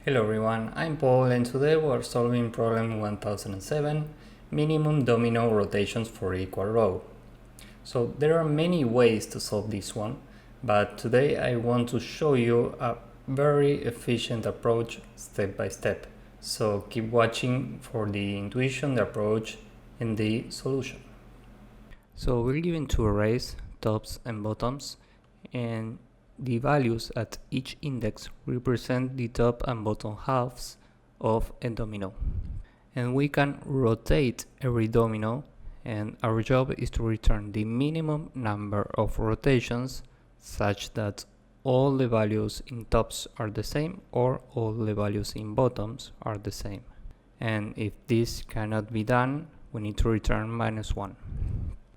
Hello everyone, I'm Paul and today we're solving problem 1007, minimum domino rotations for equal row. So there are many ways to solve this one, but today I want to show you a very efficient approach step by step. So keep watching for the intuition, the approach, and the solution. So we're given two arrays, tops and bottoms, and the values at each index represent the top and bottom halves of a domino. And we can rotate every domino, and our job is to return the minimum number of rotations such that all the values in tops are the same or all the values in bottoms are the same. And if this cannot be done, we need to return -1.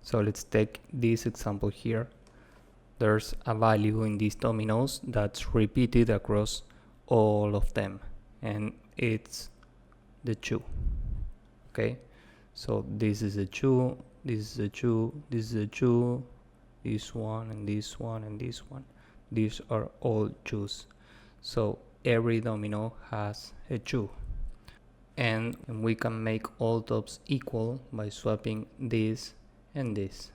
So let's take this example here. There's a value in these dominoes that's repeated across all of them, and it's the 2. Okay, so this is a 2, this is a 2, this is a 2, this one and this one and this one. These are all 2's. So every domino has a 2. And we can make all tops equal by swapping this and this.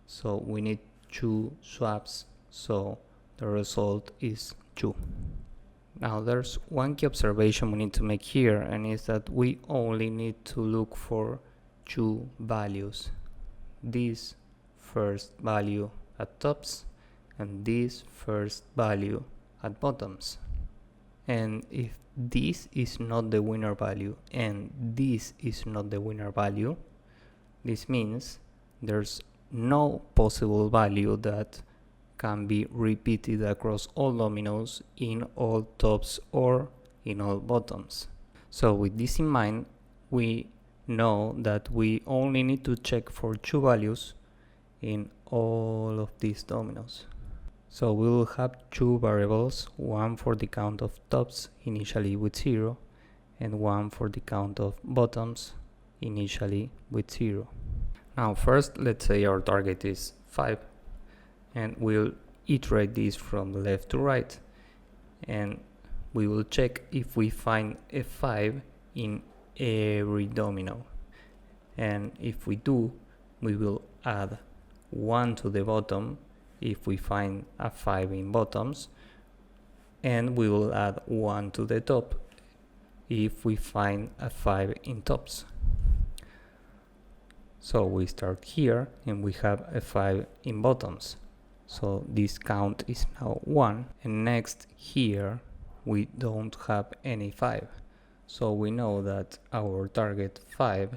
So we need 2 swaps, so the result is 2. Now there's one key observation we need to make here, and is that we only need to look for 2 values. This first value at tops and this first value at bottoms. And if this is not the winner value and this is not the winner value, this means there's no possible value that can be repeated across all dominoes in all tops or in all bottoms. So with this in mind, we know that we only need to check for 2 values in all of these dominoes. So we will have 2 variables, one for the count of tops initially with 0 and one for the count of bottoms initially with 0. Now first, let's say our target is 5, and we'll iterate this from left to right, and we will check if we find a 5 in every domino. And if we do, we will add 1 to the bottom if we find a 5 in bottoms, and we will add 1 to the top if we find a 5 in tops. So we start here and we have a 5 in bottoms. So this count is now 1. And next here we don't have any 5. So we know that our target 5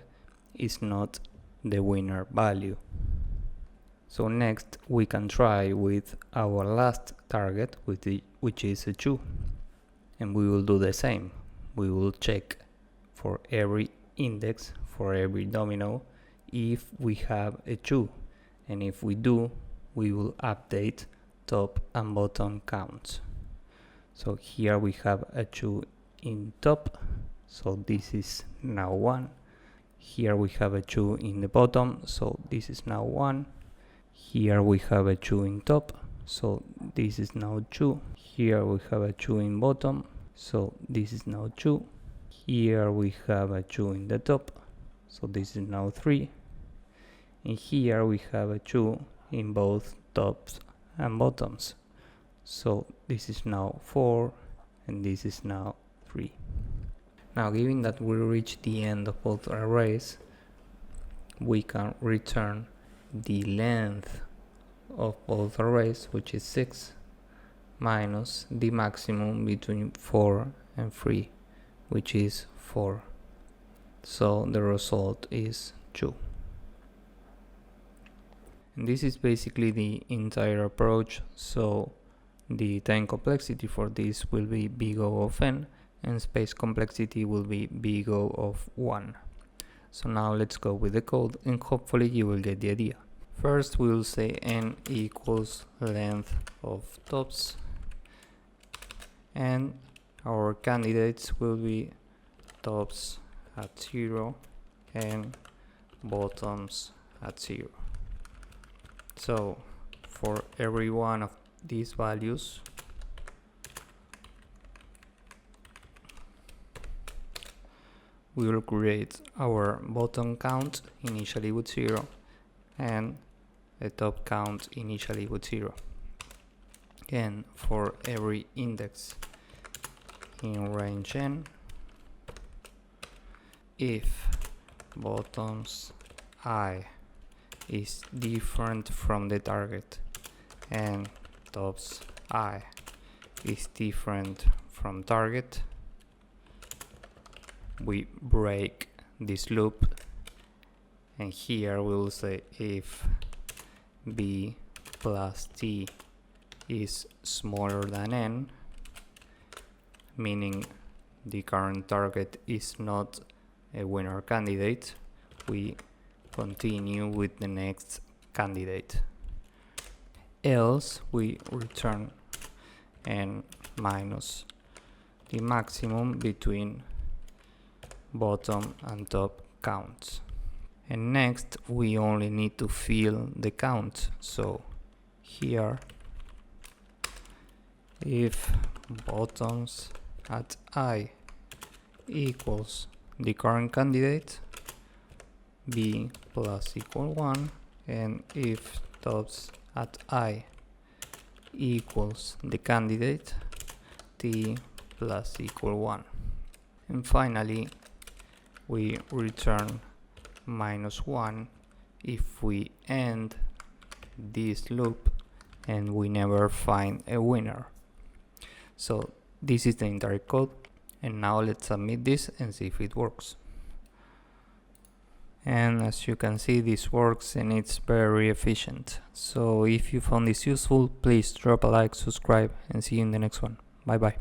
is not the winner value. So next we can try with our last target, which is a 2. And we will do the same. We will check for every index, for every domino, if we have a 2, and if we do, we will update top and bottom counts. So here we have a 2 in top, so this is now 1. Here we have a 2 in the bottom, so this is now 1. Here we have a 2 in top, so this is now 2. Here we have a 2 in bottom, so this is now 2. Here we have a 2 in the top, so this is now 3. And here we have a 2 in both tops and bottoms. So this is now 4 and this is now 3. Now, given that we reach the end of both arrays, we can return the length of both arrays, which is 6, minus the maximum between 4 and 3, which is 4. So the result is 2. And this is basically the entire approach, so the time complexity for this will be big O of n, and space complexity will be big O of 1. So now let's go with the code, and hopefully you will get the idea. First we will say n equals length of tops, and our candidates will be tops at 0 and bottoms at 0. So for every one of these values, we will create our bottom count initially with 0 and a top count initially with 0. And for every index in range n, if bottoms I is different from the target and tops I is different from target, we break this loop, and here we'll say if b plus t is smaller than n, meaning the current target is not a winner candidate, we continue with the next candidate. Else we return n minus the maximum between bottom and top counts. And next we only need to fill the count, so here if bottoms at I equals the current candidate, b plus equal 1, and if tops at I equals the candidate, t plus equal 1. And finally we return -1 if we end this loop and we never find a winner. So this is the entire code, and now let's submit this and see if it works. And as you can see, this works and it's very efficient. So if you found this useful, please drop a like, subscribe, and see you in the next one. Bye bye.